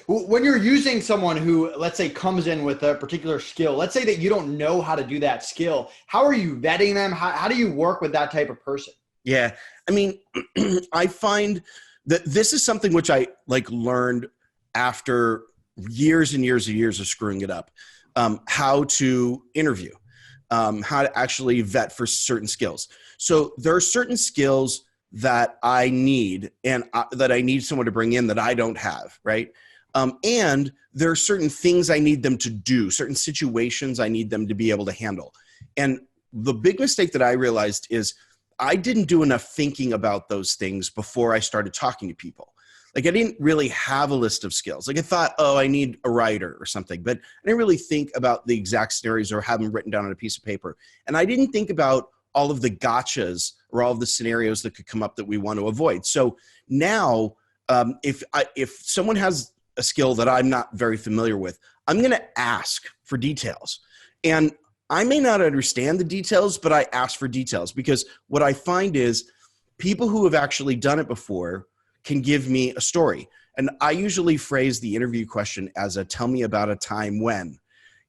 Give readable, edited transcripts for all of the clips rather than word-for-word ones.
When you're using someone who, let's say, comes in with a particular skill, let's say that you don't know how to do that skill, how are you vetting them? How do you work with that type of person? Yeah. I mean, I find that this is something which I like learned after years and years and years of screwing it up. How to interview, how to actually vet for certain skills. So there are certain skills that I need and that I need someone to bring in that I don't have, right? And there are certain things I need them to do, certain situations I need them to be able to handle. And the big mistake that I realized is I didn't do enough thinking about those things before I started talking to people. Like I didn't really have a list of skills. Like I thought, oh, I need a writer or something, but I didn't really think about the exact scenarios or have them written down on a piece of paper. And I didn't think about all of the gotchas or all of the scenarios that could come up that we want to avoid. So now, if someone has a skill that I'm not very familiar with, I'm going to ask for details. And I may not understand the details, but I ask for details because what I find is people who have actually done it before can give me a story. And I usually phrase the interview question as a tell me about a time when,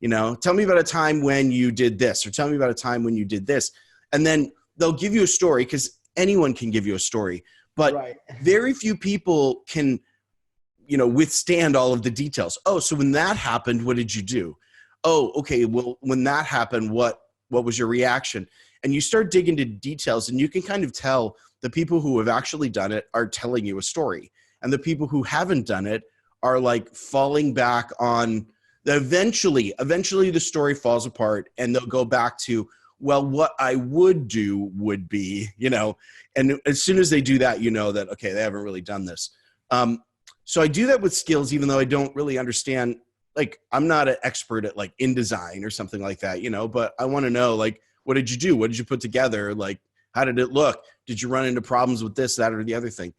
tell me about a time when you did this, or tell me about a time when you did this. And then they'll give you a story because anyone can give you a story, but Right. very few people can, withstand all of the details. Oh, so when that happened, what did you do? Oh, okay. Well, when that happened, what was your reaction? And you start digging into details and you can kind of tell the people who have actually done it are telling you a story. And the people who haven't done it are like falling back on eventually the story falls apart and they'll go back to, well, what I would do would be, and as soon as they do that, that, okay, they haven't really done this. So I do that with skills, even though I don't really understand, like, I'm not an expert at like InDesign or something like that, but I want to know, like, what did you do? What did you put together? Like, how did it look? Did you run into problems with this, that, or the other thing?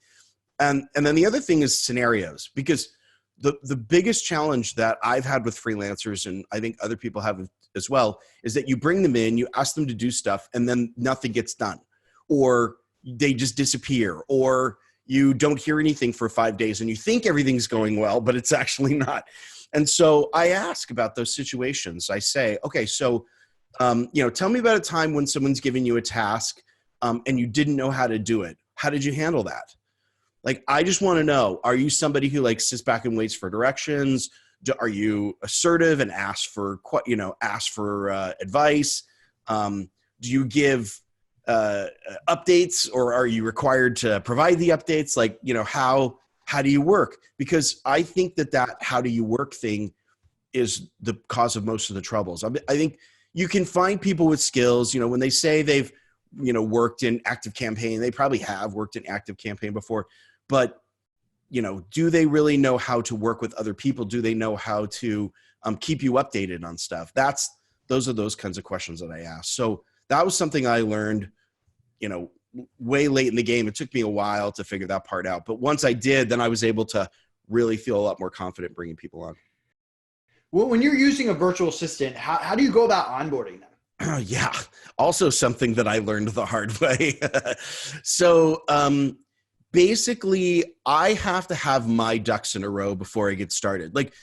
And then the other thing is scenarios, because the biggest challenge that I've had with freelancers, and I think other people have as well, is that you bring them in, you ask them to do stuff, and then nothing gets done, or they just disappear, or you don't hear anything for 5 days, and you think everything's going well, but it's actually not. And so I ask about those situations. I say, okay, so tell me about a time when someone's giving you a task and you didn't know how to do it. How did you handle that? Like, I just want to know, are you somebody who like sits back and waits for directions? Are you assertive and ask for advice? Do you give updates, or are you required to provide the updates? Like, how do you work? Because I think that how do you work thing is the cause of most of the troubles. I think you can find people with skills, when they say they've, worked in active campaign, they probably have worked in active campaign before, but do they really know how to work with other people? Do they know how to keep you updated on stuff? Those are those kinds of questions that I ask. So that was something I learned, way late in the game. It took me a while to figure that part out. But once I did, then I was able to really feel a lot more confident bringing people on. Well, when you're using a virtual assistant, how do you go about onboarding them? Yeah. Also something that I learned the hard way. So basically, I have to have my ducks in a row before I get started. Like,